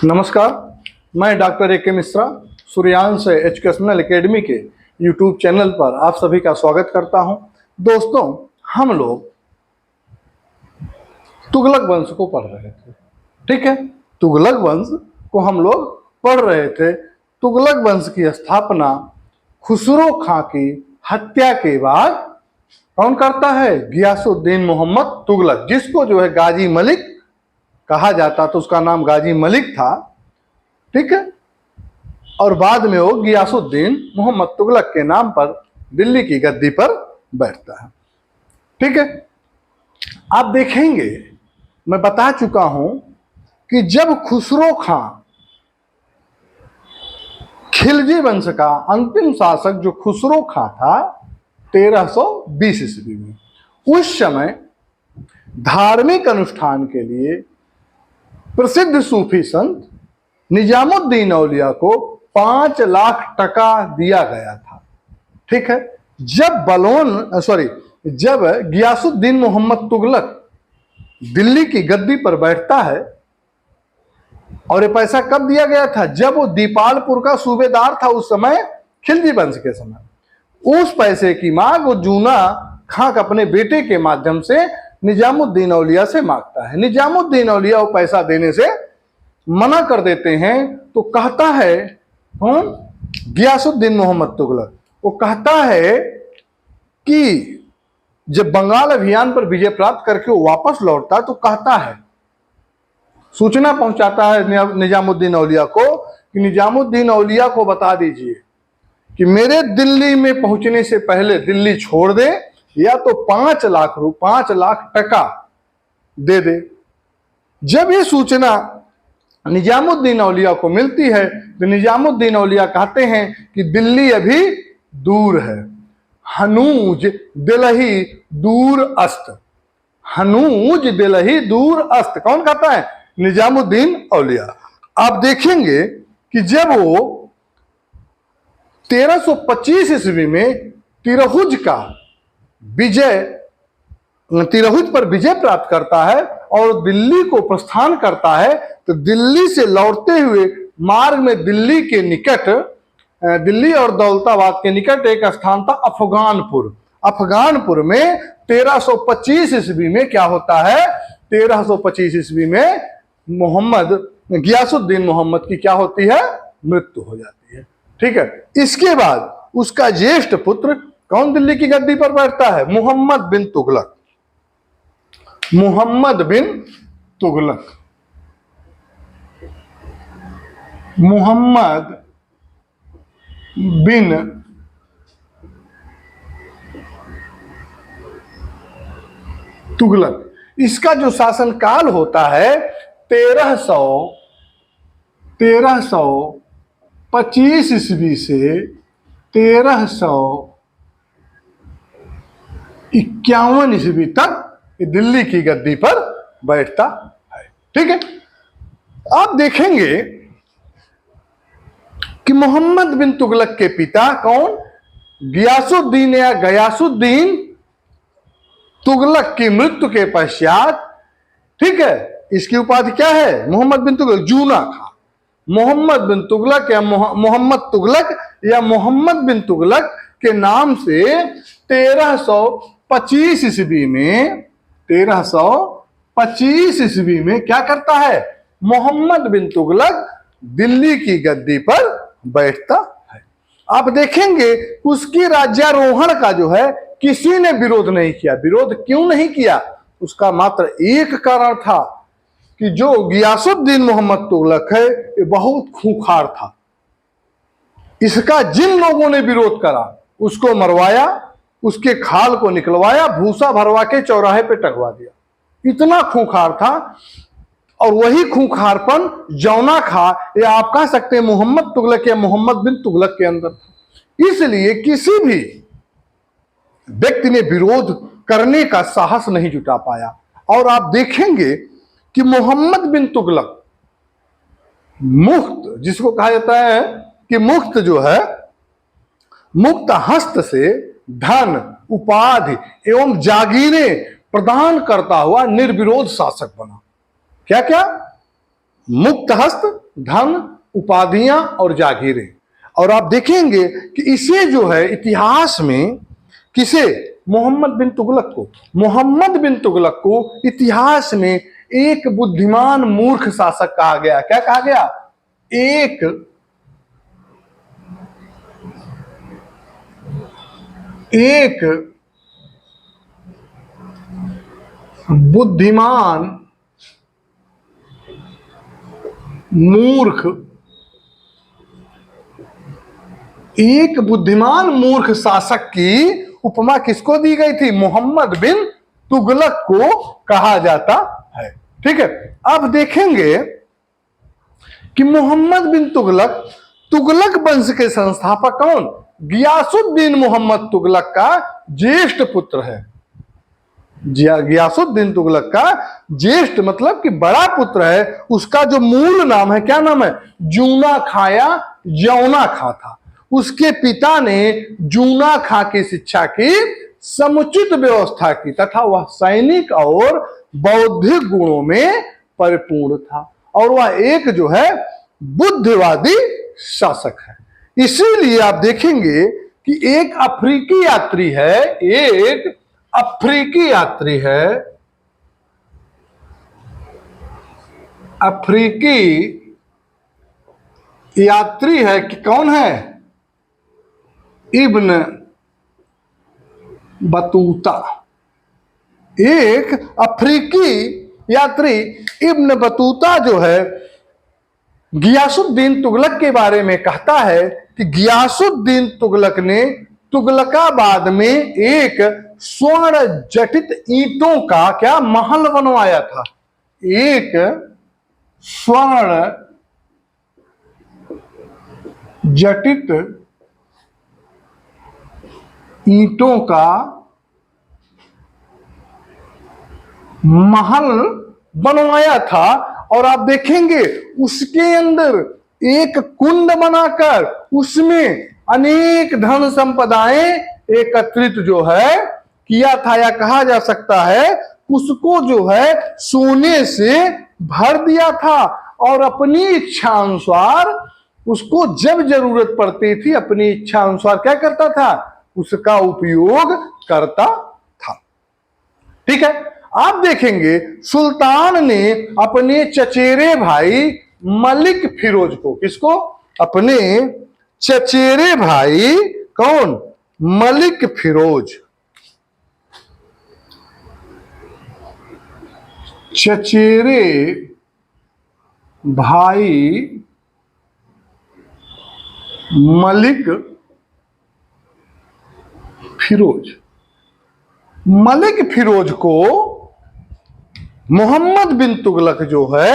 नमस्कार, मैं doctor A K. Mishra Suryansh educational academy के यूट्यूब चैनल पर आप सभी का स्वागत करता हूं। दोस्तों, हम लोग तुगलक वंश को पढ़ रहे थे, ठीक है। तुगलक वंश को हम लोग पढ़ रहे थे। तुगलक वंश की स्थापना खुसरो खां की हत्या के बाद कौन करता है? गियासुद्दीन मोहम्मद तुगलक, जिसको जो है गाजी मलिक कहा जाता, तो उसका नाम गाजी मलिक था, ठीक है। और बाद में वो गियासुद्दीन मोहम्मद तुगलक के नाम पर दिल्ली की गद्दी पर बैठता है, ठीक है। आप देखेंगे, मैं बता चुका हूं कि जब खुसरो खां, खिलजी वंश का अंतिम शासक जो खुसरो खां था 1320 ईस्वी में, उस समय धार्मिक अनुष्ठान के लिए प्रसिद्ध सूफी संत निजामुद्दीन औलिया को 5 लाख टका दिया गया था, ठीक है। जब गियासुद्दीन मोहम्मद तुगलक दिल्ली की गद्दी पर बैठता है, और ये पैसा कब दिया गया था? जब वो दीपालपुर का सूबेदार था, उस समय खिलजी वंश के समय। उस पैसे की मांग वो जूना खां अपने बेटे के माध्यम से निजामुद्दीन औलिया से मांगता है। निजामुद्दीन औलिया वो पैसा देने से मना कर देते हैं। तो कहता है कौन? गियासुद्दीन मोहम्मद तुगलक। वो कहता है कि जब बंगाल अभियान पर विजय प्राप्त करके वो वापस लौटता, तो कहता है, सूचना पहुंचाता है निजामुद्दीन औलिया को कि निजामुद्दीन औलिया को बता दीजिए कि मेरे दिल्ली में पहुंचने से पहले दिल्ली छोड़ दे, या तो 5 लाख टका दे दे। जब ये सूचना निजामुद्दीन औलिया को मिलती है, तो निजामुद्दीन औलिया कहते हैं कि दिल्ली अभी दूर है, हनूज दिलही दूर अस्त। हनूज दिलही दूर अस्त कौन कहता है? निजामुद्दीन औलिया। आप देखेंगे कि जब वो 1325 ईस्वी में तिरहुज पर विजय प्राप्त करता है और दिल्ली को प्रस्थान करता है, तो दिल्ली से लौटते हुए मार्ग में दिल्ली और दौलताबाद के निकट एक स्थान था अफगानपुर। अफगानपुर में 1325 ईस्वी में क्या होता है? 1325 ईस्वी में गियासुद्दीन मोहम्मद की क्या होती है? मृत्यु हो जाती है, ठीक है। इसके बाद उसका ज्येष्ठ पुत्र कौन दिल्ली की गद्दी पर बैठता है? मोहम्मद बिन तुगलक। मोहम्मद बिन तुगलक इसका जो शासनकाल होता है 1325 ईस्वी से 1351 ईस्वी तक दिल्ली की गद्दी पर बैठता है, ठीक है। आप देखेंगे कि मोहम्मद बिन तुगलक के पिता कौन? गियासुद्दीन या गयासुद्दीन तुगलक की मृत्यु के पश्चात, ठीक है, इसकी उपाधि क्या है? मोहम्मद बिन तुगलक, जूना खां। मोहम्मद बिन तुगलक या मोहम्मद तुगलक या मोहम्मद बिन तुगलक के नाम से 1325 ईस्वी में क्या करता है? मोहम्मद बिन तुगलक दिल्ली की गद्दी पर बैठता है। आप देखेंगे उसकी राज्यारोहण का जो है किसी ने विरोध नहीं किया। विरोध क्यों नहीं किया? उसका मात्र एक कारण था कि जो गियासुद्दीन मोहम्मद तुगलक है, ये बहुत खूंखार था। इसका जिन लोगों ने विरोध करा, उसको मरवाया, उसके खाल को निकलवाया, भूसा भरवा के चौराहे पे टंगवा दिया। इतना खूंखार था। और वही खूंखारपन जौना खा, या आप कह सकते हैं मोहम्मद तुगलक या मोहम्मद बिन तुगलक के अंदर था। इसलिए किसी भी व्यक्ति ने विरोध करने का साहस नहीं जुटा पाया। और आप देखेंगे कि मोहम्मद बिन तुगलक मुक्त, जिसको कहा जाता है कि मुक्त जो है, मुक्त हस्त से धन, उपाधि एवं जागीरें प्रदान करता हुआ निर्विरोध शासक बना। क्या क्या? मुक्त हस्त, धन, उपाधियां और जागीरें। और आप देखेंगे कि इसे जो है इतिहास में, किसे, मोहम्मद बिन तुगलक को, मोहम्मद बिन तुगलक को इतिहास में एक बुद्धिमान मूर्ख शासक कहा गया। क्या कहा गया? एक बुद्धिमान मूर्ख, एक बुद्धिमान मूर्ख शासक की उपमा किसको दी गई थी? मोहम्मद बिन तुगलक को कहा जाता है। ठीक है, अब देखेंगे कि मोहम्मद बिन तुगलक, तुगलक वंश के संस्थापक कौन? गियासुद्दीन मोहम्मद तुगलक का ज्येष्ठ पुत्र है। गियासुद्दीन तुगलक का ज्येष्ठ मतलब कि बड़ा पुत्र है। उसका जो मूल नाम है, क्या नाम है? जूना खां या यौना खां था। उसके पिता ने जूना खां की शिक्षा की समुचित व्यवस्था की तथा वह सैनिक और बौद्धिक गुणों में परिपूर्ण था और वह एक जो है बुद्धिवादी शासक है। इसीलिए आप देखेंगे कि एक अफ्रीकी यात्री है, एक अफ्रीकी यात्री है, अफ्रीकी यात्री है कि कौन है? Ibn Battuta. एक अफ्रीकी यात्री इब्न बतूता जो है गियासुद्दीन तुगलक के बारे में कहता है कि गियासुद्दीन तुगलक ने तुगलकाबाद में एक स्वर्ण जटित ईंटों का क्या महल बनवाया था। एक स्वर्ण जटित ईंटों का महल बनवाया था और आप देखेंगे उसके अंदर एक कुंड बनाकर उसमें अनेक धन संपदाएं एकत्रित जो है किया था, या कहा जा सकता है उसको जो है सोने से भर दिया था और अपनी इच्छा अनुसार उसको जब जरूरत पड़ती थी अपनी इच्छा अनुसार क्या करता था? उसका उपयोग करता था। ठीक है, आप देखेंगे सुल्तान ने अपने चचेरे भाई मलिक फिरोज को, किसको? अपने चचेरे भाई कौन? मलिक फिरोज, चचेरे भाई मलिक फिरोज, मलिक फिरोज को मोहम्मद बिन तुगलक जो है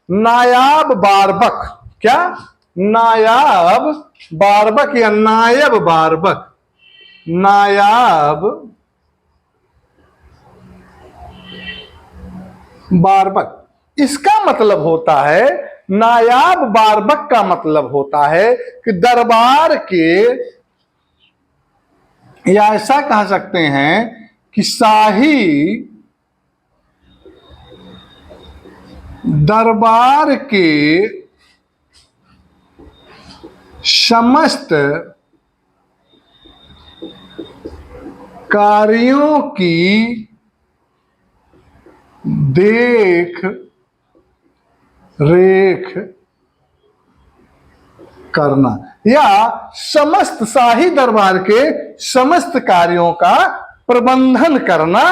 नायाब बारबक, क्या? नायाब बारबक या नायब बारबक, नायाब बारबक, इसका मतलब होता है, नायाब बारबक का मतलब होता है कि दरबार के, या ऐसा कह सकते हैं कि शाही दरबार के समस्त कार्यों की देख रेख करना, या समस्त शाही दरबार के समस्त कार्यों का प्रबंधन करना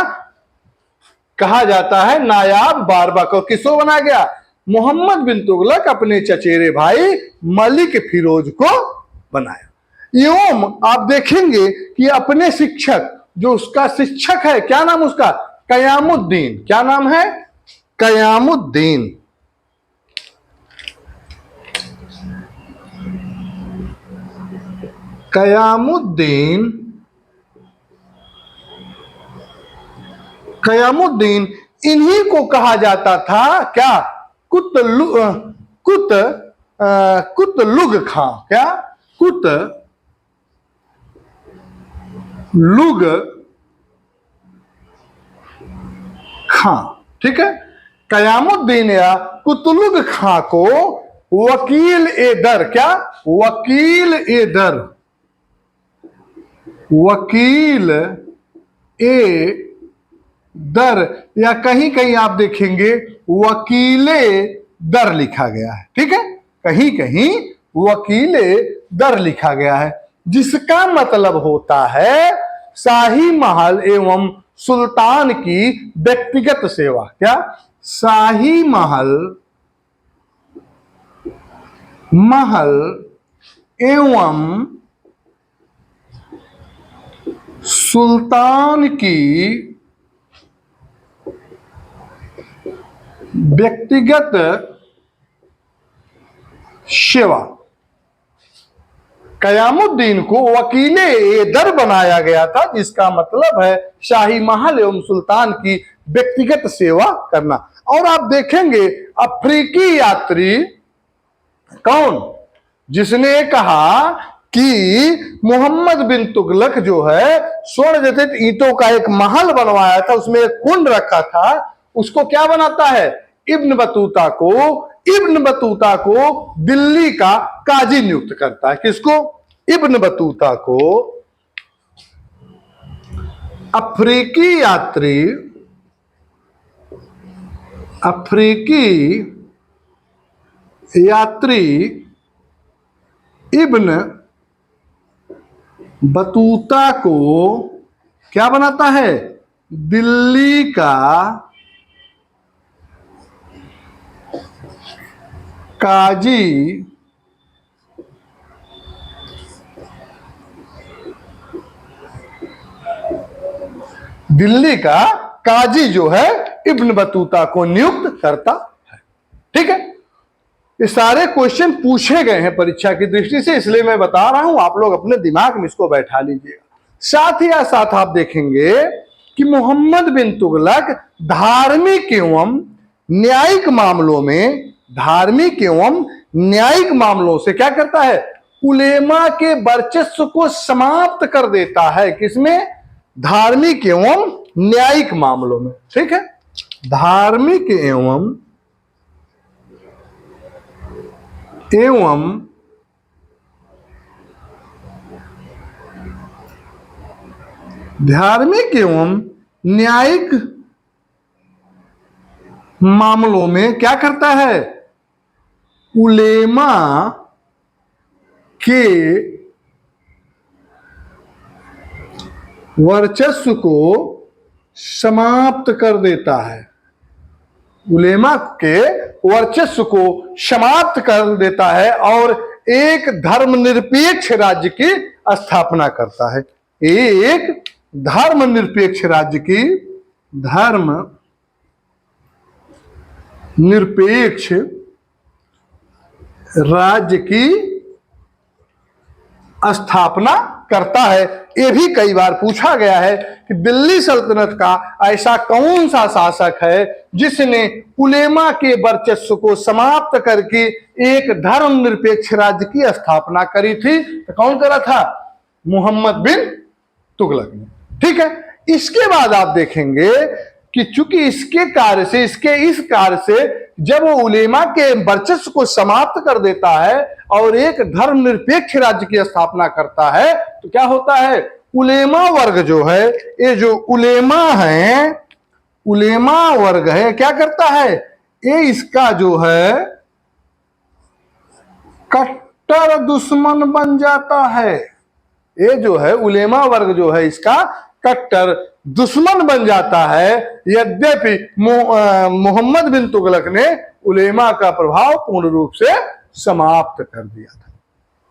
कहा जाता है नायाब बारबक। और किसको बना गया? मोहम्मद बिन तुगलक अपने चचेरे भाई मलिक फिरोज को बनाया। एवं आप देखेंगे कि अपने शिक्षक, जो उसका शिक्षक है, क्या नाम उसका? कयामुद्दीन। क्या नाम है? कयामुद्दीन। कयामुद्दीन, कयामुद्दीन इन्हीं को कहा जाता था क्या? कुतलुग खां। क्या? कुतलुग खां। ठीक है, कयामुद्दीन या कुतलुग खां को वकील ए दर, क्या वकील ए दर, वकील ए दर, या कहीं कहीं आप देखेंगे वकीले दर लिखा गया है, ठीक है, कहीं कहीं वकीले दर लिखा गया है, जिसका मतलब होता है शाही महल एवं सुल्तान की व्यक्तिगत सेवा। क्या शाही महल एवं सुल्तान की व्यक्तिगत सेवा। कयामुद्दीन को वकीले ए दर बनाया गया था, जिसका मतलब है शाही महल एवं सुल्तान की व्यक्तिगत सेवा करना। और आप देखेंगे अफ्रीकी यात्री कौन, जिसने कहा कि मोहम्मद बिन तुगलक जो है स्वर्ण जटित ईंटों का एक महल बनवाया था, उसमें एक कुंड रखा था, उसको क्या बनाता है, इब्न बतूता को दिल्ली का काजी नियुक्त करता है। किसको, इब्न बतूता को। अफ्रीकी यात्री इब्न बतूता को क्या बनाता है, दिल्ली का काजी जो है इब्न बतूता को नियुक्त करता है। ठीक है, ये सारे क्वेश्चन पूछे गए हैं परीक्षा की दृष्टि से, इसलिए मैं बता रहा हूं, आप लोग अपने दिमाग में इसको बैठा लीजिएगा। साथ ही साथ आप देखेंगे कि मोहम्मद बिन तुगलक धार्मिक एवं न्यायिक मामलों से क्या करता है, उलेमा के वर्चस्व को समाप्त कर देता है। किसमें, धार्मिक एवं न्यायिक मामलों में। ठीक है, धार्मिक एवं न्यायिक मामलों में क्या करता है, उलेमा के वर्चस्व को समाप्त कर देता है, उलेमा के वर्चस्व को समाप्त कर देता है और एक धर्मनिरपेक्ष राज्य की स्थापना करता है। एक धर्मनिरपेक्ष राज्य की स्थापना करता है। यह भी कई बार पूछा गया है कि दिल्ली सल्तनत का ऐसा कौन सा शासक है जिसने उलेमा के वर्चस्व को समाप्त करके एक धर्मनिरपेक्ष राज्य की स्थापना करी थी। तो कौन करा था, मोहम्मद बिन तुगलक ने। ठीक है, इसके बाद आप देखेंगे कि चूंकि इस कार्य से जब वो उलेमा के वर्चस्व को समाप्त कर देता है और एक धर्मनिरपेक्ष राज्य की स्थापना करता है, तो क्या होता है, उलेमा वर्ग जो है, ये जो उलेमा वर्ग है, क्या करता है, ये इसका जो है कट्टर दुश्मन बन जाता है। ये जो है उलेमा वर्ग जो है इसका कट्टर दुश्मन बन जाता है। यद्यपि मोहम्मद बिन तुगलक ने उलेमा का प्रभाव पूर्ण रूप से समाप्त कर दिया था।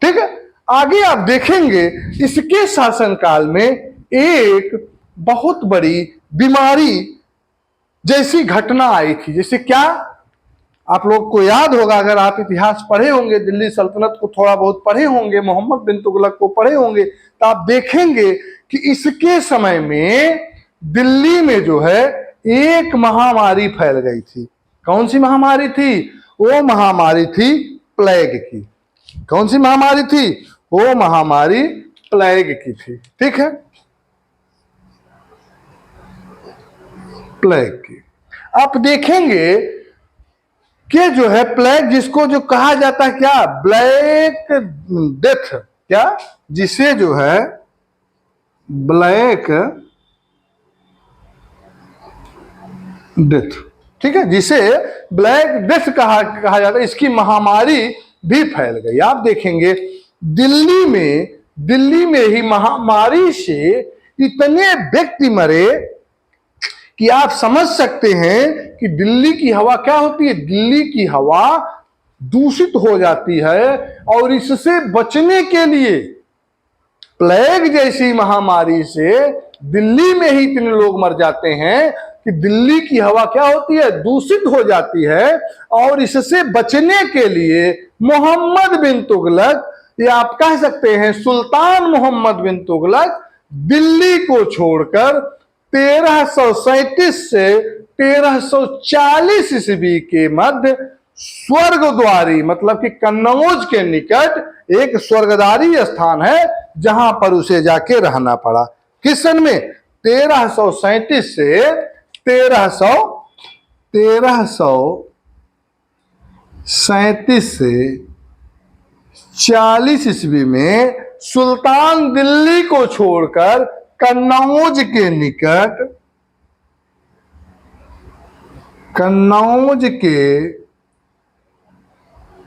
ठीक है, आगे आप देखेंगे इसके शासनकाल में एक बहुत बड़ी बीमारी जैसी घटना आई थी। जैसे क्या, आप लोग को याद होगा, अगर आप इतिहास पढ़े होंगे, दिल्ली सल्तनत को थोड़ा बहुत पढ़े होंगे, मोहम्मद बिन तुगलक को पढ़े होंगे, तो आप देखेंगे कि इसके समय में दिल्ली में जो है एक महामारी फैल गई थी। कौन सी महामारी थी, वो महामारी थी प्लेग की। कौन सी महामारी थी, वो महामारी प्लेग की थी। ठीक है, प्लेग की। आप देखेंगे कि जो है प्लेग, जिसको जो कहा जाता है क्या, ब्लैक डेथ, क्या, जिसे जो है ब्लैक डेथ, ठीक है, जिसे ब्लैक डेथ कहा जाता है, इसकी महामारी भी फैल गई। आप देखेंगे दिल्ली में ही महामारी से इतने व्यक्ति मरे कि आप समझ सकते हैं कि दिल्ली की हवा क्या होती है। दिल्ली की हवा दूषित हो जाती है, और इससे बचने के लिए प्लेग जैसी महामारी से दिल्ली में ही इतने लोग मर जाते हैं कि दिल्ली की हवा क्या होती है, दूषित हो जाती है। और इससे बचने के लिए मोहम्मद बिन तुगलक, या आप कह सकते हैं सुल्तान मोहम्मद बिन तुगलक, दिल्ली को छोड़कर 1337 से 1340 ईस्वी के मध्य स्वर्गद्वारी, मतलब कि कन्नौज के निकट एक स्वर्गदारी स्थान है, जहां पर उसे जाके रहना पड़ा। किस सन में? 1337 से 1337 से 40 ईस्वी में सुल्तान दिल्ली को छोड़कर कन्नौज के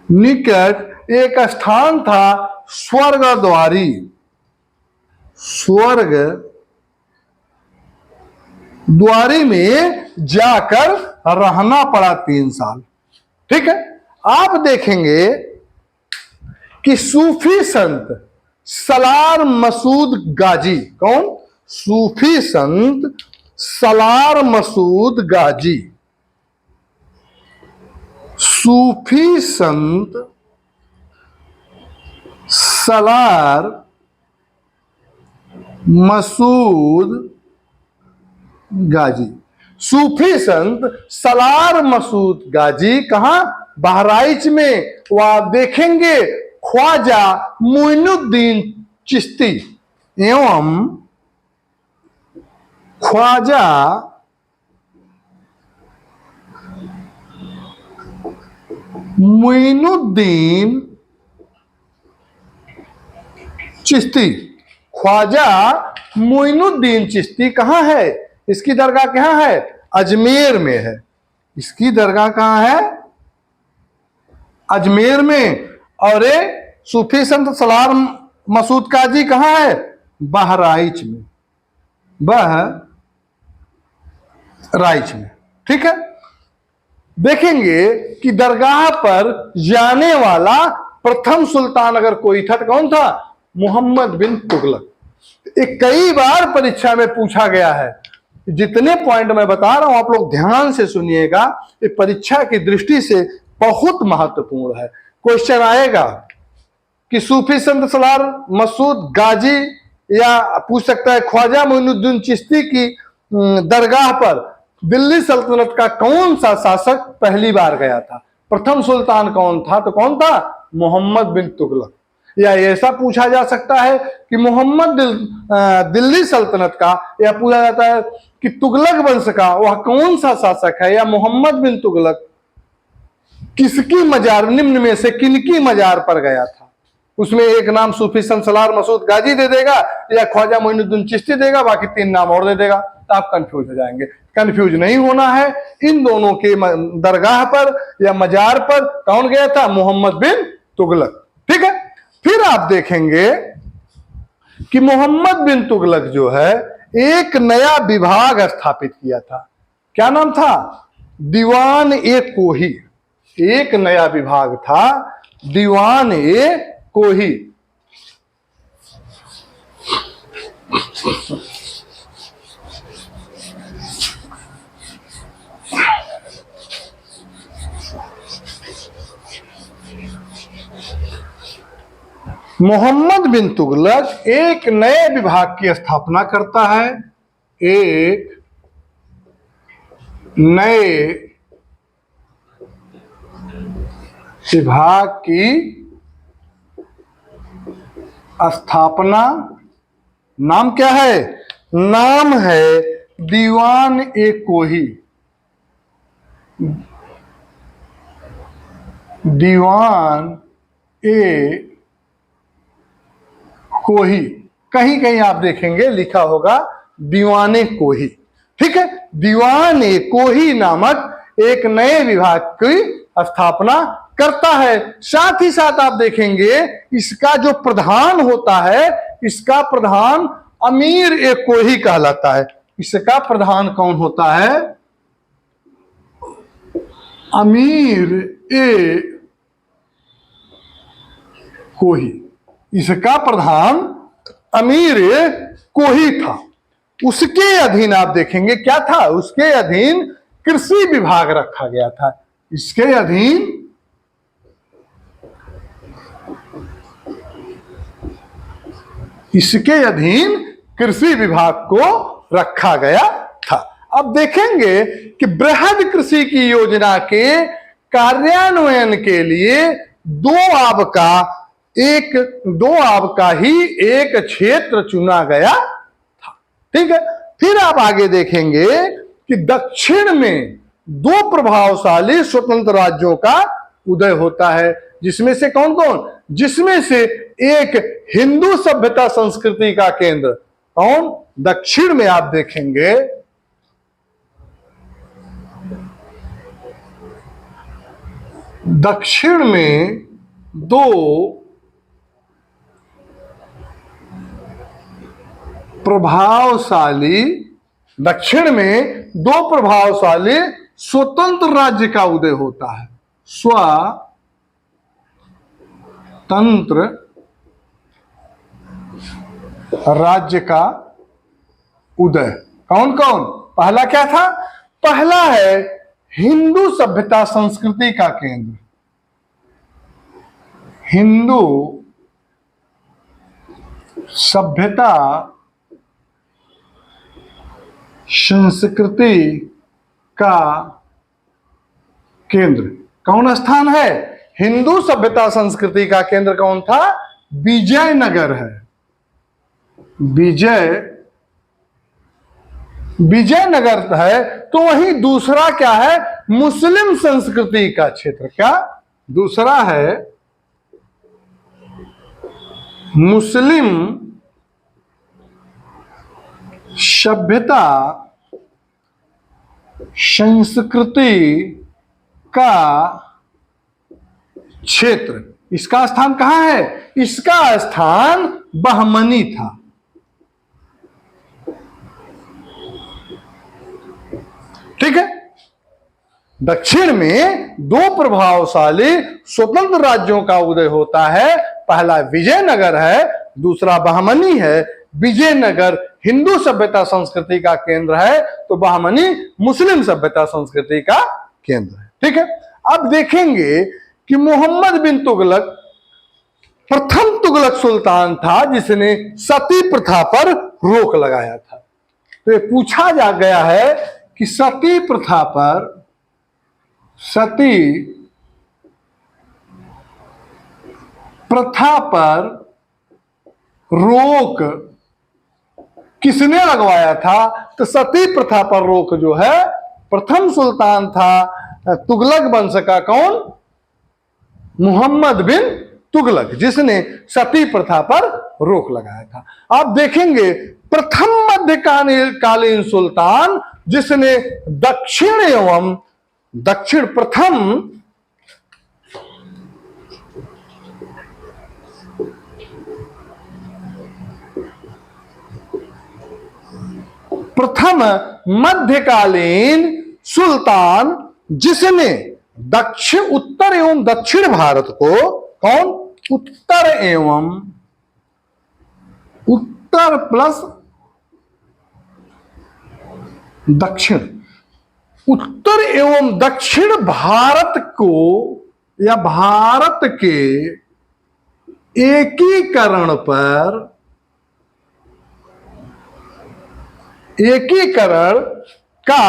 निकट एक स्थान था स्वर्गद्वारी में जाकर रहना पड़ा 3 साल। ठीक है, आप देखेंगे कि सूफी संत सलार मसूद गाजी, कौन? सूफी संत सलार मसूद गाजी, सूफी संत सलार मसूद गाजी, सूफी संत सलार मसूद गाजी कहां? बहराइच में। वो आप देखेंगे ख्वाजा मोइनुद्दीन चिश्ती एवं ख्वाजा मोइनुद्दीन चिश्ती, ख्वाजा मोइनुद्दीन चिश्ती कहां है? इसकी दरगाह कहां है? अजमेर में है। इसकी दरगाह कहां है? अजमेर में। और सूफी संत सलार मसूद काजी कहां है? बहराइच में, बहराइच में। ठीक है, देखेंगे कि दरगाह पर जाने वाला प्रथम सुल्तान अगर कोई था तो कौन था? मोहम्मद बिन तुगलक। कई बार परीक्षा में पूछा गया है। जितने पॉइंट मैं बता रहा हूं आप लोग ध्यान से सुनिएगा, ये परीक्षा की दृष्टि से बहुत महत्वपूर्ण है। क्वेश्चन आएगा कि सूफी संत सलार मसूद गाजी, या पूछ सकता है ख्वाजा मोइनुद्दीन चिश्ती की दरगाह पर दिल्ली सल्तनत का कौन सा शासक पहली बार गया था? प्रथम सुल्तान कौन था? तो कौन था? मोहम्मद बिन तुगलक। या ऐसा पूछा जा सकता है कि मोहम्मद दिल्ली सल्तनत का, या पूछा जाता है कि तुगलक वंश का वह कौन सा शासक है? या मोहम्मद बिन तुगलक किसकी मजार, निम्न में से किनकी मजार पर गया था? उसमें एक नाम सूफी संत सलार मसूद गाजी दे देगा, या ख्वाजा मोइनुद्दीन चिश्ती देगा, बाकी 3 नाम और दे देगा, तो आप कंफ्यूज हो जाएंगे। कंफ्यूज नहीं होना है। इन दोनों के दरगाह पर या मजार पर कौन गया था? मोहम्मद बिन तुगलक। ठीक है, फिर आप देखेंगे कि मोहम्मद बिन तुगलक जो है एक नया विभाग स्थापित किया था। क्या नाम था? दीवान ए कोही। एक नया विभाग था, दीवान ए कोही। मोहम्मद बिन तुगलक एक नए विभाग की स्थापना करता है। एक नए विभाग की स्थापना, नाम क्या है? नाम है दीवान ए कोही। दीवान ए कोही, कहीं कहीं आप देखेंगे लिखा होगा दीवाने कोही। ठीक है, दीवान ए कोही नामक एक नए विभाग की स्थापना करता है। साथ ही साथ आप देखेंगे इसका जो प्रधान होता है, इसका प्रधान अमीर ए कोही कहलाता है। इसका प्रधान कौन होता है? अमीर ए कोही। इसका प्रधान अमीर ए कोही था। उसके अधीन आप देखेंगे क्या था? उसके अधीन कृषि विभाग रखा गया था। इसके अधीन कृषि विभाग को रखा गया था। अब देखेंगे कि बृहद कृषि की योजना के कार्यान्वयन के लिए दो आब का ही एक क्षेत्र चुना गया था। ठीक है, फिर आप आगे देखेंगे कि दक्षिण में दो प्रभावशाली स्वतंत्र राज्यों का उदय होता है। जिसमें से कौन कौन? जिसमें से एक हिंदू सभ्यता संस्कृति का केंद्र कौन? दक्षिण में आप देखेंगे दक्षिण में दो प्रभावशाली स्वतंत्र राज्य का उदय होता है। स्वतंत्र राज्य का उदय कौन कौन? पहला क्या था? पहला है हिंदू सभ्यता संस्कृति का केंद्र। हिंदू सभ्यता संस्कृति का केंद्र कौन स्थान है? हिंदू सभ्यता संस्कृति का केंद्र कौन था? विजयनगर है। विजयनगर है। तो वहीं दूसरा क्या है? मुस्लिम संस्कृति का क्षेत्र। क्या दूसरा है? मुस्लिम सभ्यता संस्कृति का क्षेत्र। इसका स्थान कहां है? इसका स्थान बहमनी था। ठीक है, दक्षिण में दो प्रभावशाली स्वतंत्र राज्यों का उदय होता है। पहला विजयनगर है, दूसरा बहमनी है। विजयनगर हिंदू सभ्यता संस्कृति का केंद्र है, तो बहमनी मुस्लिम सभ्यता संस्कृति का केंद्र है। ठीक है, अब देखेंगे कि मोहम्मद बिन तुगलक प्रथम तुगलक सुल्तान था जिसने सती प्रथा पर रोक लगाया था। तो ये पूछा जा गया है कि सती प्रथा पर रोक किसने लगवाया था? तो सती प्रथा पर रोक जो है प्रथम सुल्तान था तुगलक वंश का। कौन? मोहम्मद बिन तुगलक, जिसने सती प्रथा पर रोक लगाया था। आप देखेंगे प्रथम मध्यकालीन सुल्तान जिसने प्रथम मध्यकालीन सुल्तान जिसने उत्तर एवं दक्षिण भारत को कौन? उत्तर प्लस दक्षिण, उत्तर एवं दक्षिण भारत को या भारत के एकीकरण का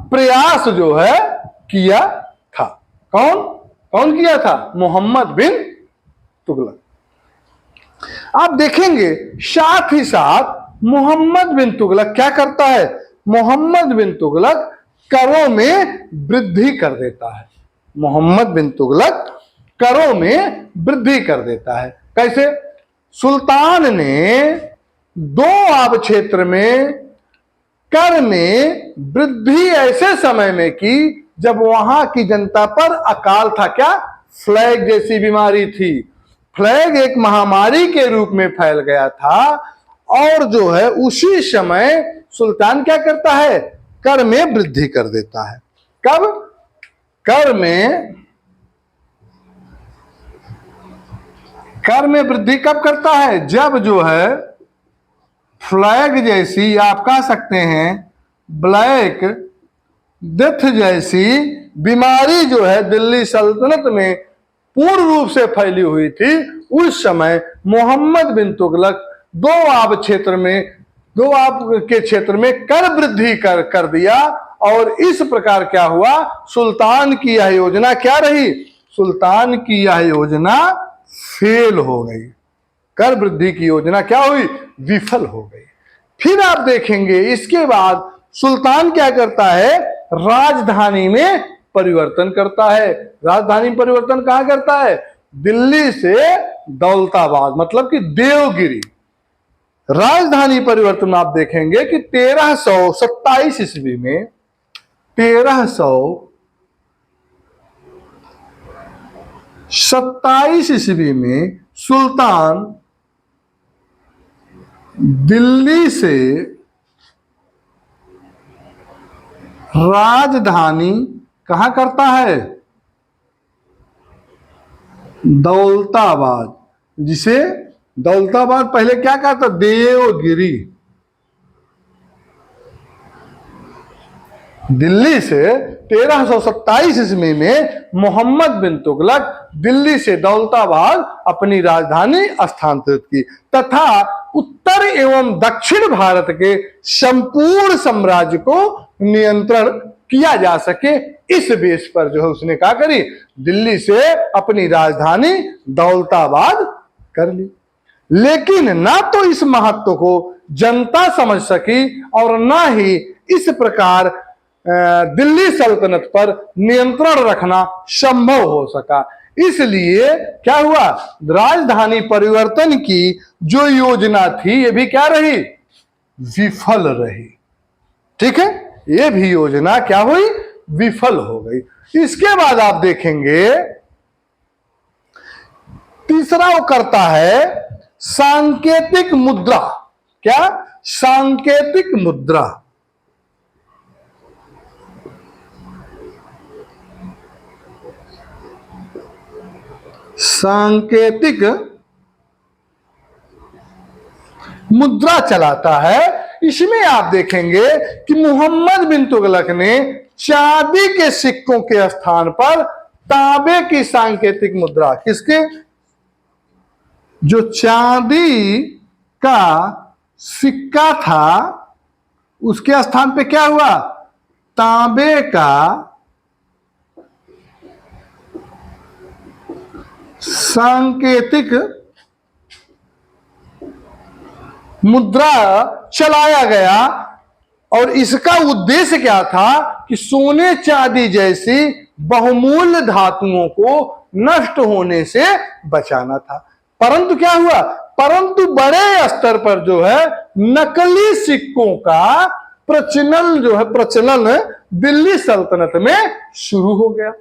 प्रयास जो है किया था। कौन किया था? मोहम्मद बिन तुगलक। आप देखेंगे साथ ही साथ मोहम्मद बिन तुगलक क्या करता है? मोहम्मद बिन तुगलक करों में वृद्धि कर देता है। मोहम्मद बिन तुगलक करों में वृद्धि कर देता है। कैसे? सुल्तान ने दो आब क्षेत्र में कर में वृद्धि ऐसे समय में की जब वहां की जनता पर अकाल था। क्या? फ्लैग जैसी बीमारी थी। फ्लैग एक महामारी के रूप में फैल गया था और जो है उसी समय सुल्तान क्या करता है? कर में वृद्धि कर देता है। कब? कर में वृद्धि कब करता है? जब जो है फ्लैग जैसी, आप कह सकते हैं ब्लैक डेथ जैसी बीमारी जो है दिल्ली सल्तनत में पूर्ण रूप से फैली हुई थी। उस समय मोहम्मद बिन तुगलक दो आब के क्षेत्र में कर वृद्धि कर दिया और इस प्रकार क्या हुआ? सुल्तान की यह योजना क्या रही? सुल्तान की यह योजना फेल हो गई। कर वृद्धि की योजना क्या हुई? विफल हो गई। फिर आप देखेंगे इसके बाद सुल्तान क्या करता है? राजधानी में परिवर्तन करता है। राजधानी परिवर्तन कहां करता है? दिल्ली से दौलताबाद, मतलब कि देवगिरी। राजधानी परिवर्तन आप देखेंगे कि 1327 ईस्वी में 1327 ईस्वी में सुल्तान दिल्ली से राजधानी कहां करता है? दौलताबाद, जिसे दौलताबाद पहले क्या कहता? देवगिरी। दिल्ली से 1327 ईस्वी में मोहम्मद बिन तुगलक दिल्ली से दौलताबाद अपनी राजधानी स्थानांतरित की तथा उत्तर एवं दक्षिण भारत के संपूर्ण साम्राज्य को नियंत्रण किया जा सके, इस बेस पर जो है उसने क्या करी? दिल्ली से अपनी राजधानी दौलताबाद कर ली। लेकिन ना तो इस महत्व को जनता समझ सकी और ना ही इस प्रकार दिल्ली सल्तनत पर नियंत्रण रखना संभव हो सका। इसलिए क्या हुआ? राजधानी परिवर्तन की जो योजना थी ये भी क्या रही? विफल रही। ठीक है, ये भी योजना क्या हुई? विफल हो गई। इसके बाद आप देखेंगे तीसरा वो करता है सांकेतिक मुद्रा। क्या? सांकेतिक मुद्रा। सांकेतिक मुद्रा चलाता है। इसमें आप देखेंगे कि मोहम्मद बिन तुगलक ने चांदी के सिक्कों के स्थान पर तांबे की सांकेतिक मुद्रा, किसके? जो चांदी का सिक्का था उसके स्थान पे क्या हुआ? तांबे का सांकेतिक मुद्रा चलाया गया। और इसका उद्देश्य क्या था? कि सोने चांदी जैसी बहुमूल्य धातुओं को नष्ट होने से बचाना था। परंतु क्या हुआ? परंतु बड़े स्तर पर जो है नकली सिक्कों का प्रचलन दिल्ली सल्तनत में शुरू हो गया।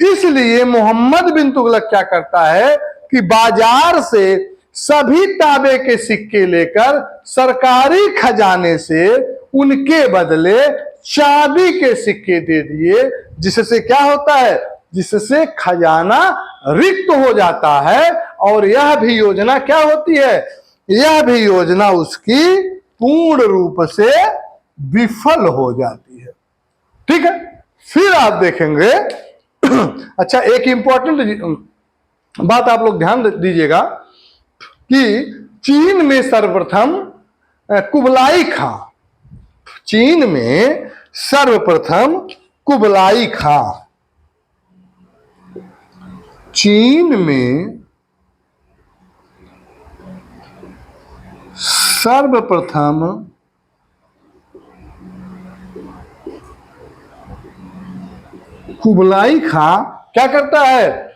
इसलिए मोहम्मद बिन तुगलक क्या करता है कि बाजार से सभी तांबे के सिक्के लेकर सरकारी खजाने से उनके बदले चांदी के सिक्के दे दिए, जिससे क्या होता है? जिससे खजाना रिक्त हो जाता है। और यह भी योजना क्या होती है? यह भी योजना उसकी पूर्ण रूप से विफल हो जाती है। ठीक है, फिर आप देखेंगे अच्छा, एक इंपॉर्टेंट बात आप लोग ध्यान दीजिएगा कि चीन में सर्वप्रथम कुबलाई खां, चीन में सर्वप्रथम कुबलाई खां, चीन में सर्वप्रथम कुबलाई खां क्या करता है?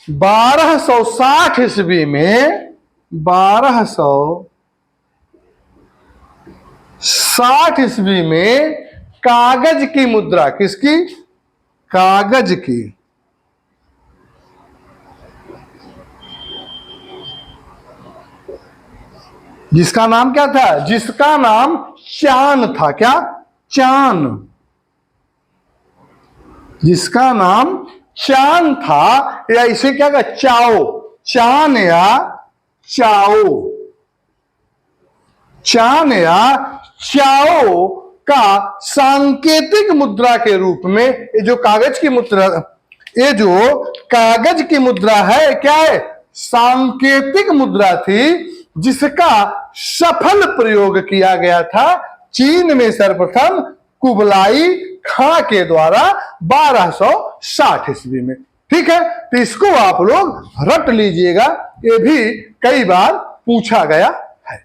1260 ईस्वी में 1260 ईस्वी में कागज की मुद्रा, किसकी? कागज की, जिसका नाम क्या था? जिसका नाम चान था। क्या? चान। जिसका नाम चान था, या इसे क्या कहा? चाओ। चान या चाओ। चान या चाओ का सांकेतिक मुद्रा के रूप में ये जो कागज की मुद्रा, ये जो कागज की मुद्रा है, क्या है? सांकेतिक मुद्रा थी, जिसका सफल प्रयोग किया गया था चीन में सर्वप्रथम कुबलाई खां के द्वारा 1260 ईस्वी में। ठीक है, तो इसको आप लोग रट लीजिएगा, ये भी कई बार पूछा गया है।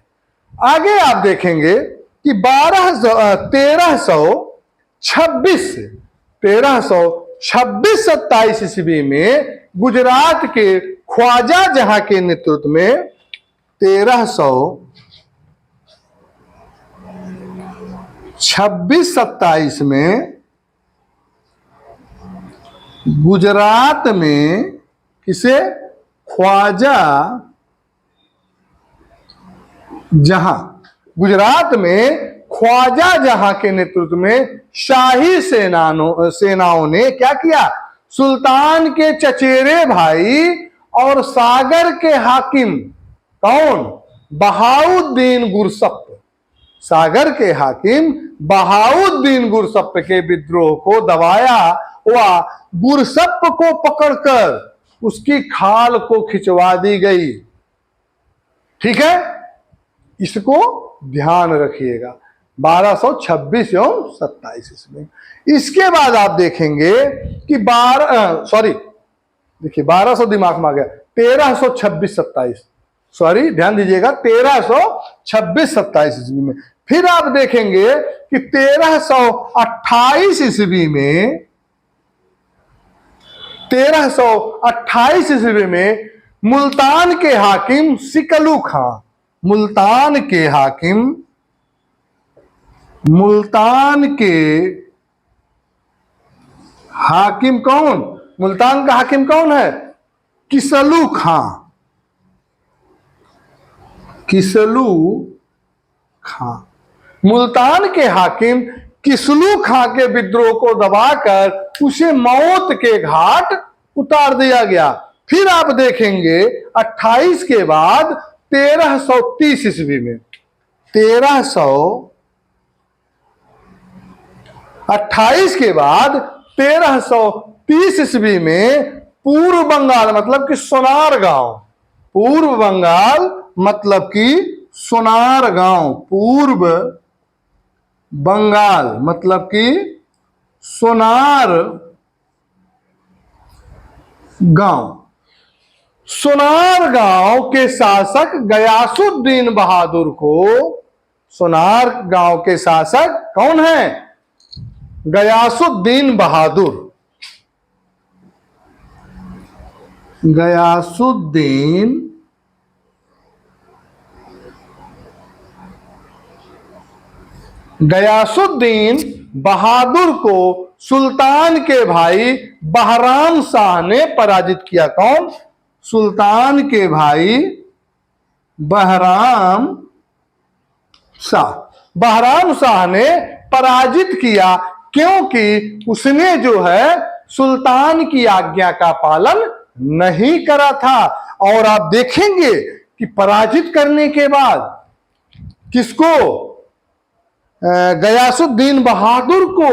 आगे आप देखेंगे कि 1326 ईस्वी में गुजरात के ख्वाजा जहां के नेतृत्व में 1326-27 में गुजरात में किसे? ख्वाजा जहां, गुजरात में ख्वाजा जहां के नेतृत्व में शाही सेनाओं ने क्या किया? सुल्तान के चचेरे भाई और सागर के हाकिम, कौन? बहाउद्दीन गुरसप, सागर के हाकिम बहाउद्दीन गुरसप के विद्रोह को दबाया व गुरसप को पकड़कर उसकी खाल को खिंचवा दी गई। ठीक है, इसको ध्यान रखिएगा। 1226 एवं 27 ईस्वी। इसके बाद आप देखेंगे कि 1200 दिमाग में आ गया, 1326-27, सॉरी ध्यान दीजिएगा, 1326-27 ईस्वी में। फिर आप देखेंगे कि 1328 ईस्वी में, 1328 ईस्वी में मुल्तान के हाकिम सिकलू खां, मुल्तान के हाकिम कौन? मुल्तान का हाकिम कौन है? किसलू खां। किसलू खां, मुल्तान के हाकिम किसलू खां के विद्रोह को दबाकर उसे मौत के घाट उतार दिया गया। फिर आप देखेंगे 28 के बाद 1330 ईस्वी में, 1328 के बाद 1330 ईस्वी में पूर्व बंगाल मतलब कि सोनार गांव, पूर्व बंगाल मतलब कि सोनार गांव, पूर्व बंगाल मतलब कि सोनार गांव, सोनार गांव के शासक गयासुद्दीन बहादुर को, सोनार गांव के शासक कौन है? गयासुद्दीन बहादुर, गयासुद्दीन बहादुर को सुल्तान के भाई बहराम शाह ने पराजित किया। कौन? सुल्तान के भाई बहराम शाह, बहराम शाह ने पराजित किया, क्योंकि उसने जो है सुल्तान की आज्ञा का पालन नहीं करा था। और आप देखेंगे कि पराजित करने के बाद किसको? गयासुद्दीन बहादुर को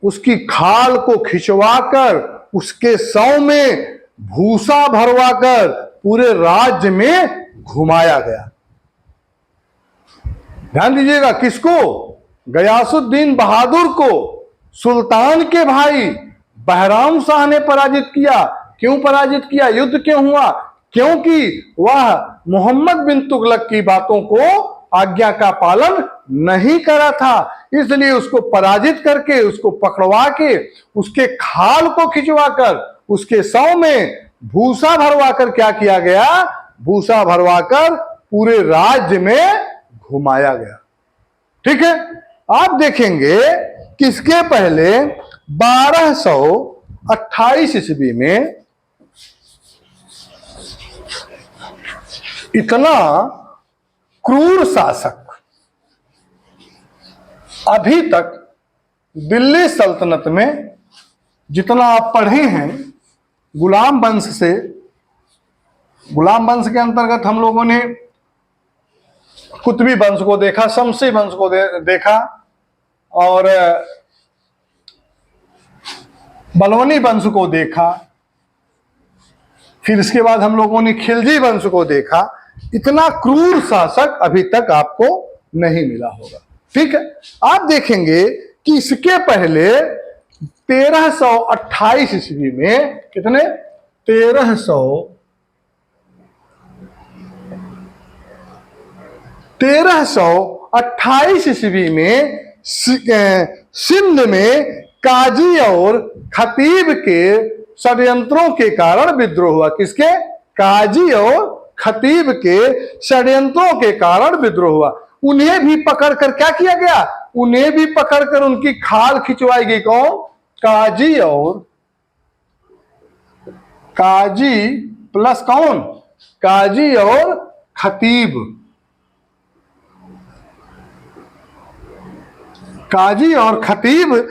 उसकी खाल को खिंचवाकर उसके सौ में भूसा भरवाकर पूरे राज्य में घुमाया गया। ध्यान दीजिएगा, किसको? गयासुद्दीन बहादुर को सुल्तान के भाई बहराम शाह ने पराजित किया। क्यों पराजित किया? युद्ध क्यों हुआ? क्योंकि वह मोहम्मद बिन तुगलक की बातों को, आज्ञा का पालन नहीं करा था। इसलिए उसको पराजित करके, उसको पकड़वा के, उसके खाल को खिंचवाकर उसके सौ में भूसा भरवाकर क्या किया गया, भूसा भरवाकर पूरे राज्य में घुमाया गया। ठीक है, आप देखेंगे कि इसके पहले 1228 ईस्वी में इतना क्रूर शासक अभी तक दिल्ली सल्तनत में, जितना आप पढ़े हैं गुलाम वंश से, गुलाम वंश के अंतर्गत हम लोगों ने कुतुबी वंश को देखा, शमसी वंश को देखा, और बलवनी वंश को देखा, फिर इसके बाद हम लोगों ने खिलजी वंश को देखा। इतना क्रूर शासक अभी तक आपको नहीं मिला होगा। ठीक है, आप देखेंगे कि इसके पहले 1328 ईस्वी में, कितने, 1328 ईस्वी में सिंध में काजी और खतीब के षड्यंत्रों के कारण विद्रोह हुआ। किसके, काजी और खतीब के षड्यंत्रों के कारण विद्रोह हुआ। उन्हें भी पकड़कर क्या किया गया, उन्हें भी पकड़कर उनकी खाल खिंचवाई गई। कौन, काजी और, काजी प्लस कौन, काजी और खतीब, काजी और खतीब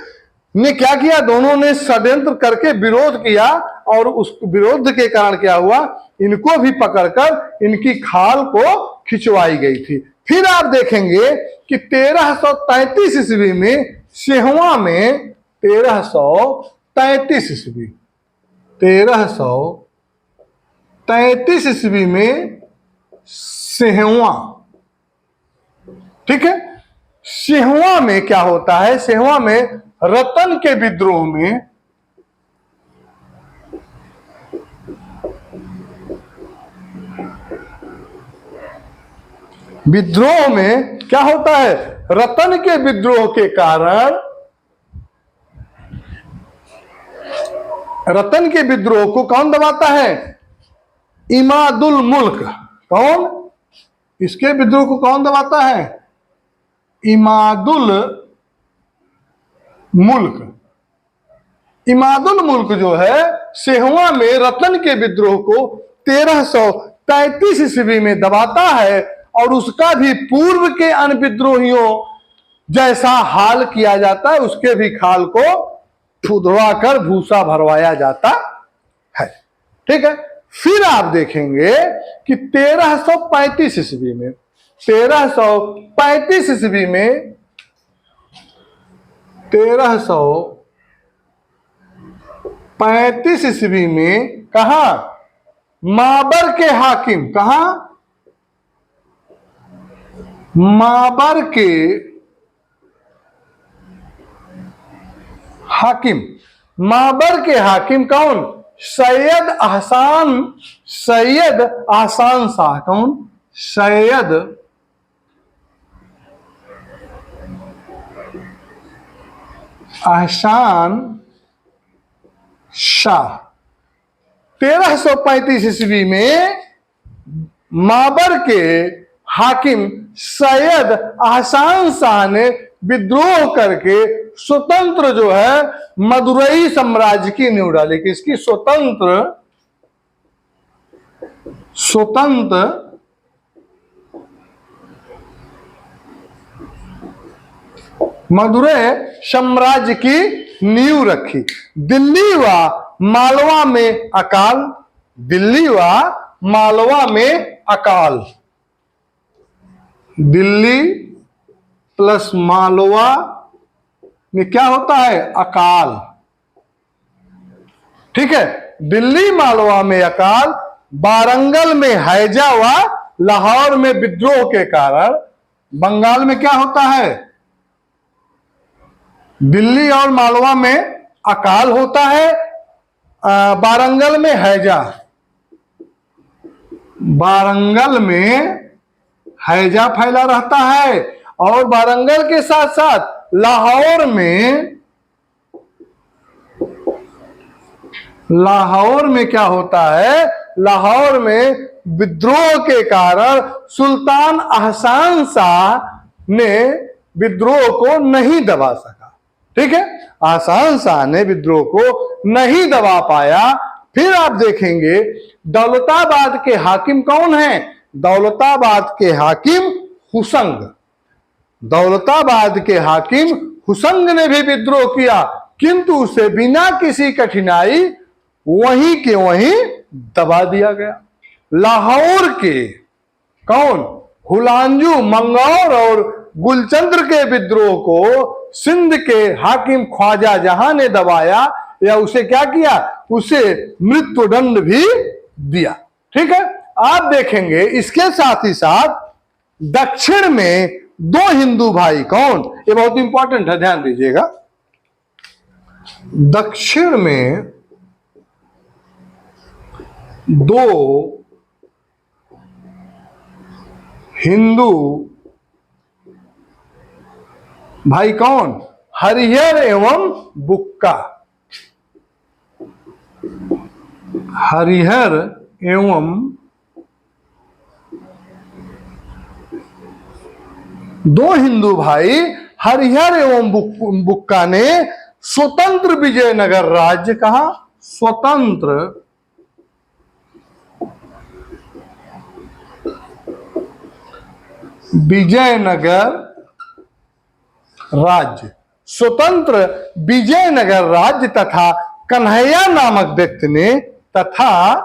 ने क्या किया, दोनों ने षड्यंत्र करके विरोध किया, और उस विरोध के कारण क्या हुआ, इनको भी पकड़कर इनकी खाल को खिंचवाई गई थी। फिर आप देखेंगे कि 1333 ईस्वी में सिहवा में, 1333 ईस्वी, 1333 ईस्वी में सिहवा, ठीक है, सिहवा में क्या होता है, सिहवा में रतन के विद्रोह में क्या होता है, रतन के विद्रोह के कारण, रतन के विद्रोह को कौन दबाता है, इमादुल मुल्क। कौन, इसके विद्रोह को कौन दबाता है, इमादुल मुल्क। इमादुल मुल्क जो है सिहवा में रतन के विद्रोह को 1333 ईस्वी में दबाता है, और उसका भी पूर्व के अन्य विद्रोहियों जैसा हाल किया जाता है, उसके भी खाल को खुदवाकर भूसा भरवाया जाता है। ठीक है, फिर आप देखेंगे कि 1335 ईस्वी में, 1335 ईस्वी में, 1335 ईस्वी में कहा, माबर के हाकिम, कहा, माबर के हाकिम, माबर के हाकिम कौन, सैयद अहसान शाह। कौन, सैयद अहसान शाह। 1335 ईस्वी में माबर के हाकिम सैयद अहसान शाह ने विद्रोह करके स्वतंत्र जो है मदुरई साम्राज्य की नींव डाली। किसकी, स्वतंत्र मदुरई साम्राज्य की नींव रखी। दिल्ली व मालवा में अकाल, दिल्ली व मालवा में अकाल, दिल्ली प्लस मालवा में क्या होता है, अकाल। ठीक है, दिल्ली मालवा में अकाल, वारंगल में हैजा व लाहौर में विद्रोह के कारण। बंगाल में क्या होता है, दिल्ली और मालवा में अकाल होता है, वारंगल में हैजा, वारंगल में हैजा फैला रहता है, और वारंगल के साथ साथ लाहौर में लाहौर में क्या होता है, लाहौर में विद्रोह के कारण सुल्तान अहसान शाह ने विद्रोह को नहीं दबा सका। ठीक है, अहसान शाह ने विद्रोह को नहीं दबा पाया। फिर आप देखेंगे दौलताबाद के हाकिम कौन है, दौलताबाद के हाकिम हुसंग। दौलताबाद के हाकिम हुसंग ने भी विद्रोह किया, किंतु उसे बिना किसी कठिनाई वहीं के वहीं दबा दिया गया। लाहौर के कौन, हुलांजू, मंगौर और गुलचंद्र के विद्रोह को सिंध के हाकिम ख्वाजा जहां ने दबाया, या उसे क्या किया, उसे मृत्युदंड भी दिया। ठीक है, आप देखेंगे इसके साथ ही साथ दक्षिण में दो हिंदू भाई कौन, ये बहुत इंपॉर्टेंट है, ध्यान दीजिएगा। दक्षिण में दो हिंदू भाई कौन, हरिहर एवं बुक्का। हरिहर एवं दो हिंदू भाई हरिहर एवं बुक्का ने स्वतंत्र विजयनगर राज्य, कहा स्वतंत्र विजयनगर राज्य, स्वतंत्र विजयनगर राज्य तथा कन्हैया नामक व्यक्ति ने, तथा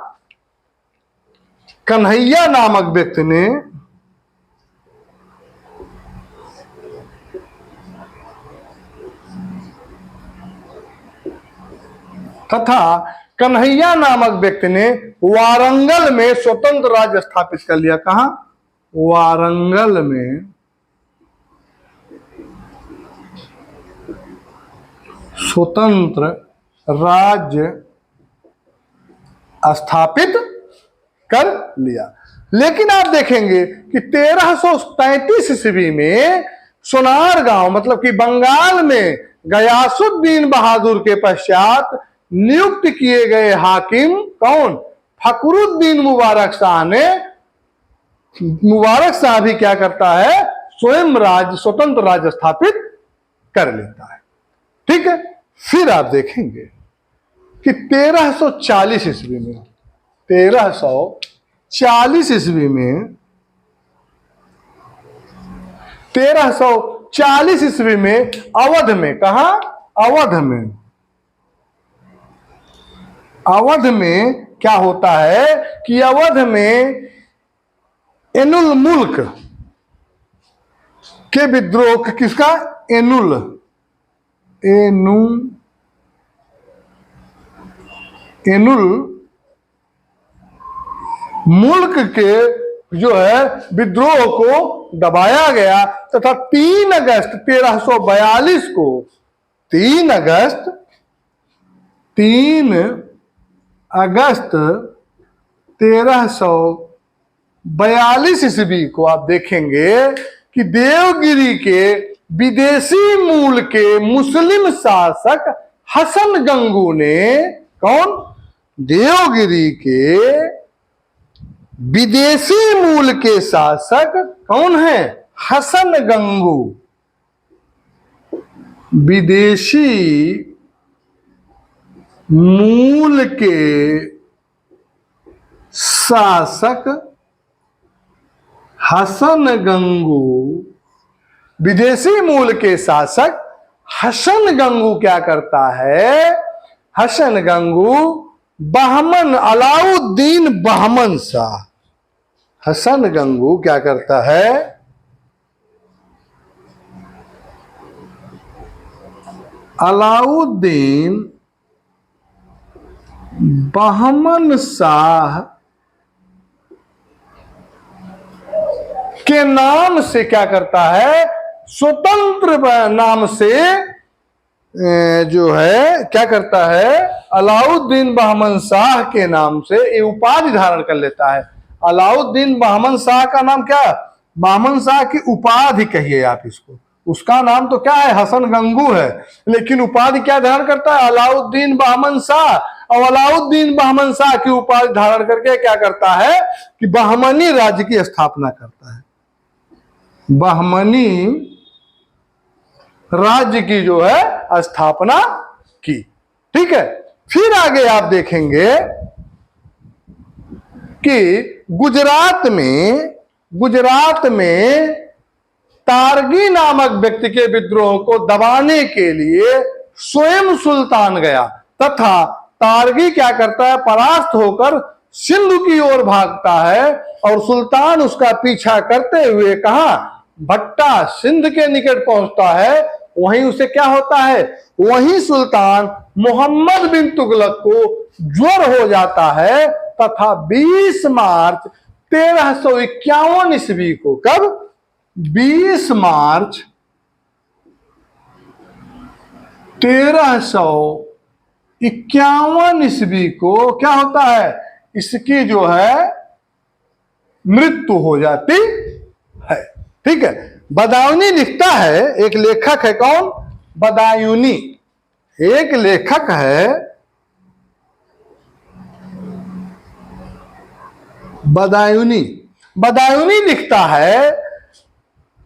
कन्हैया नामक व्यक्ति ने वारंगल में स्वतंत्र राज्य स्थापित कर लिया। कहां, वारंगल में स्वतंत्र राज्य स्थापित कर लिया। लेकिन आप देखेंगे कि 1333 ईस्वी में सोनारगांव मतलब कि बंगाल में गयासुद्दीन बहादुर के पश्चात नियुक्त किए गए हाकिम कौन, फखरुद्दीन मुबारक शाह ने, मुबारक शाह भी क्या करता है, स्वयं राज्य, स्वतंत्र राज्य स्थापित कर लेता है। ठीक है, फिर आप देखेंगे कि 1340 ईस्वी में, 1340 ईस्वी में, 1340 ईस्वी में अवध में, कहा अवध में, अवध में क्या होता है कि अवध में एनुल मुल्क के विद्रोह, किसका, एनुल मुल्क के जो है विद्रोह को दबाया गया तथा 3 अगस्त 1342 को, 3 अगस्त 1342 ईस्वी को आप देखेंगे कि देवगिरी के विदेशी मूल के मुस्लिम शासक हसन गंगू ने, कौन, देवगिरी के विदेशी मूल के शासक कौन है, हसन गंगू, विदेशी मूल के शासक हसन गंगू, विदेशी मूल के शासक हसन गंगू क्या करता है, हसन गंगू बहमन, अलाउद्दीन बहमन शाह, हसन गंगू क्या करता है, अलाउद्दीन बहमन शाह के नाम से क्या करता है, स्वतंत्र नाम से जो है क्या करता है, अलाउद्दीन बहमन शाह के नाम से ये उपाधि धारण कर लेता है। अलाउद्दीन बहमन शाह का नाम क्या, बहमन शाह की उपाधि कहिए आप इसको, उसका नाम तो क्या है, हसन गंगू है, लेकिन उपाधि क्या धारण करता है, अलाउद्दीन बहमन शाह। और अलाउद्दीन बहमन शाह की उपाधि धारण करके क्या करता है कि बहमनी राज्य की स्थापना करता है, बहमनी राज्य की जो है स्थापना की। ठीक है, फिर आगे आप देखेंगे कि गुजरात में तारगी नामक व्यक्ति के विद्रोह को दबाने के लिए स्वयं सुल्तान गया तथा तारगी क्या करता है, परास्त होकर सिंधु की ओर भागता है और सुल्तान उसका पीछा करते हुए कहा भट्टा सिंध के निकट पहुंचता है। वहीं उसे क्या होता है, वहीं सुल्तान मोहम्मद बिन तुगलक को ज्वर हो जाता है तथा 20 मार्च 1351 ईस्वी को, कब, 20 मार्च 1351 ईस्वी को क्या होता है, इसकी जो है मृत्यु हो जाती है। ठीक है, बदायूनी लिखता है, एक लेखक है, कौन, बदायूनी, एक लेखक है बदायूनी लिखता है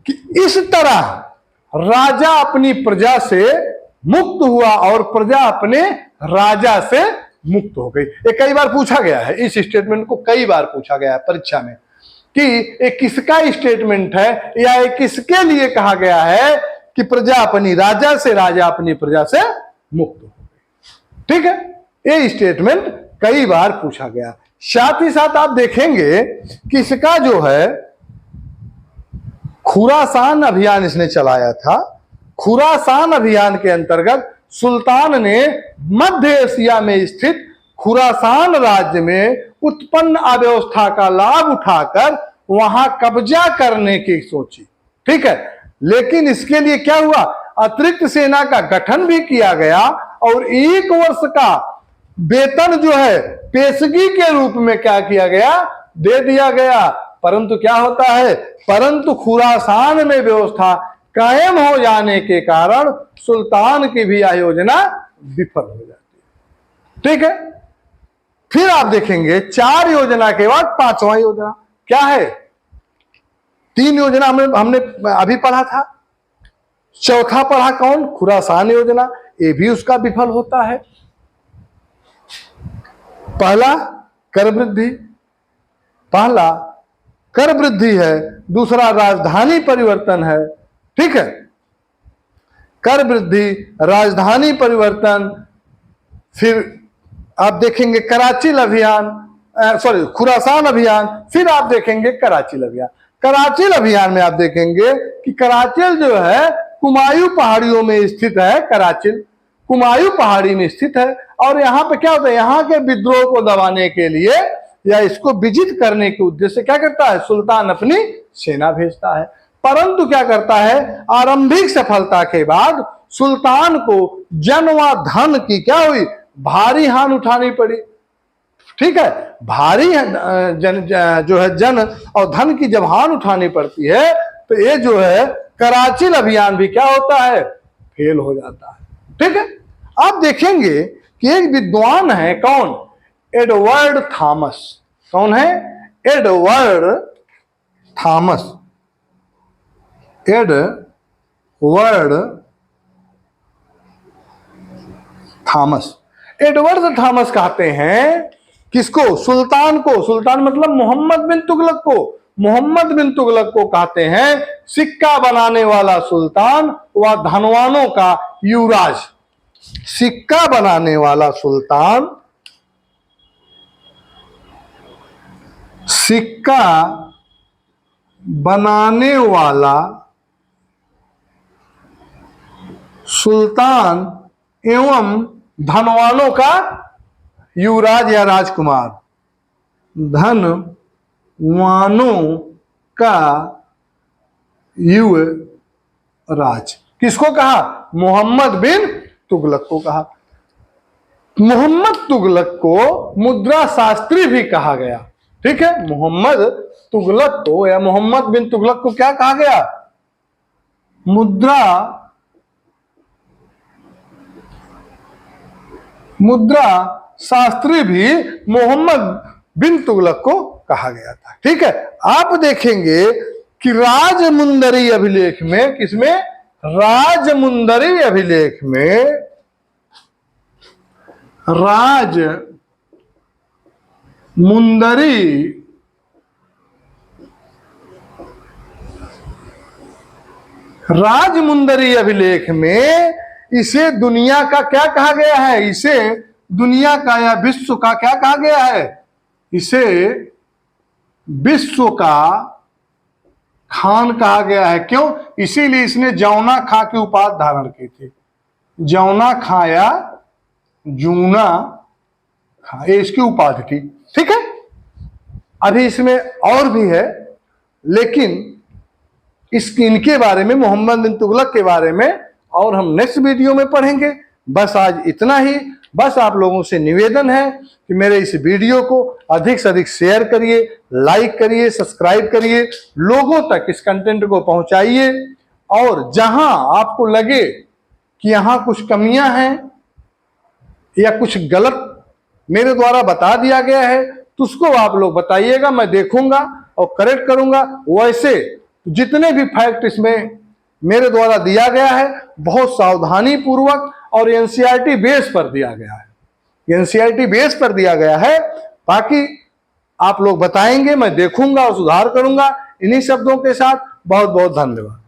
कि इस तरह राजा अपनी प्रजा से मुक्त हुआ और प्रजा अपने राजा से मुक्त हो गई। ये कई बार पूछा गया है, इस स्टेटमेंट को कई बार पूछा गया है परीक्षा में कि ये किसका स्टेटमेंट है या ये किसके लिए कहा गया है कि प्रजा अपनी राजा से, राजा अपनी प्रजा से मुक्त हो गई। ठीक है, ये स्टेटमेंट कई बार पूछा गया। साथ ही साथ आप देखेंगे कि इसका जो है खुरासान अभियान इसने चलाया था। खुरासान अभियान के अंतर्गत सुल्तान ने मध्य एशिया में स्थित खुरासान राज्य में उत्पन्न अव्यवस्था का लाभ उठाकर वहां कब्जा करने की सोची। ठीक है, लेकिन इसके लिए क्या हुआ, अतिरिक्त सेना का गठन भी किया गया और 1 वर्ष का वेतन जो है पेशगी के रूप में क्या किया गया, दे दिया गया। परंतु क्या होता है, परंतु खुरासान में व्यवस्था कायम हो जाने के कारण सुल्तान की भी यह योजना विफल हो जाती है। ठीक है, फिर आप देखेंगे 4 योजना के बाद 5वां योजना क्या है। 3 योजना हमने अभी पढ़ा था, चौथा पढ़ा कौन, खुरासान योजना, ये भी उसका विफल होता है। पहला कर वृद्धि है, दूसरा राजधानी परिवर्तन है। ठीक है, कर वृद्धि, राजधानी परिवर्तन, फिर आप देखेंगे कराचिल अभियान, खुरासान अभियान, फिर आप देखेंगे कराचिल अभियान। कराचिल अभियान में आप देखेंगे कि कराचिल जो है कुमायूं पहाड़ियों में स्थित है, कराचिल कुमायूं पहाड़ी में स्थित है और यहाँ पे क्या होता है, यहाँ के विद्रोह को दबाने के लिए या इसको विजित करने के उद्देश्य से क्या करता है, सुल्तान अपनी सेना भेजता है। परंतु क्या करता है, आरंभिक सफलता के बाद सुल्तान को जन व धन की क्या हुई, भारी हानि उठानी पड़ी। ठीक है, भारी जो है जन और धन की जब हानि उठानी पड़ती है तो ये जो है कराचिल अभियान भी क्या होता है, फेल हो जाता है। ठीक है, आप देखेंगे कि एक विद्वान है, कौन, एडवर्ड थॉमस। कौन है, एडवर्ड थॉमस। एडवर्ड थॉमस कहते हैं किसको, सुल्तान को, सुल्तान मतलब मोहम्मद बिन तुगलक को, मोहम्मद बिन तुगलक को कहते हैं सिक्का बनाने वाला सुल्तान व धनवानों का युवराज। सिक्का बनाने वाला सुल्तान, सिक्का बनाने वाला सुल्तान एवं धनवानों का युवराज या राजकुमार, धनवानों का युवराज। किसको कहा, मोहम्मद बिन तुगलक को कहा। मोहम्मद तुगलक को मुद्रा शास्त्री भी कहा गया। ठीक है, मोहम्मद तुगलक को या मोहम्मद बिन तुगलक को क्या कहा गया, मुद्रा शास्त्री भी मोहम्मद बिन तुगलक को कहा गया था। ठीक है, आप देखेंगे कि राजमुंदरी अभिलेख में, किसमें, राजमुंदरी अभिलेख में, राजमुंदरी अभिलेख में इसे दुनिया का क्या कहा गया है? इसे दुनिया का या विश्व का क्या कहा गया है? इसे विश्व का खान कहा गया है। क्यों? इसीलिए इसने जौना खां की उपाधि धारण की थी। जौना खां या जूना खां, ये इसकी उपाधि थी। ठीक है, अभी इसमें और भी है, लेकिन इनके बारे में, मोहम्मद बिन तुगलक के बारे में और हम नेक्स्ट वीडियो में पढ़ेंगे। बस आज इतना ही। बस आप लोगों से निवेदन है कि मेरे इस वीडियो को अधिक से अधिक शेयर करिए, लाइक करिए, सब्सक्राइब करिए, लोगों तक इस कंटेंट को पहुंचाइए। और जहां आपको लगे कि यहां कुछ कमियां हैं या कुछ गलत मेरे द्वारा बता दिया गया है, तो उसको आप लोग बताइएगा, मैं देखूंगा और करेक्ट करूंगा। वैसे जितने भी फैक्ट इसमें मेरे द्वारा दिया गया है, बहुत सावधानी पूर्वक और एनसीईआरटी बेस पर दिया गया है। एनसीईआरटी बेस पर दिया गया है, बाकी आप लोग बताएंगे, मैं देखूंगा और सुधार करूंगा। इन्हीं शब्दों के साथ बहुत बहुत धन्यवाद।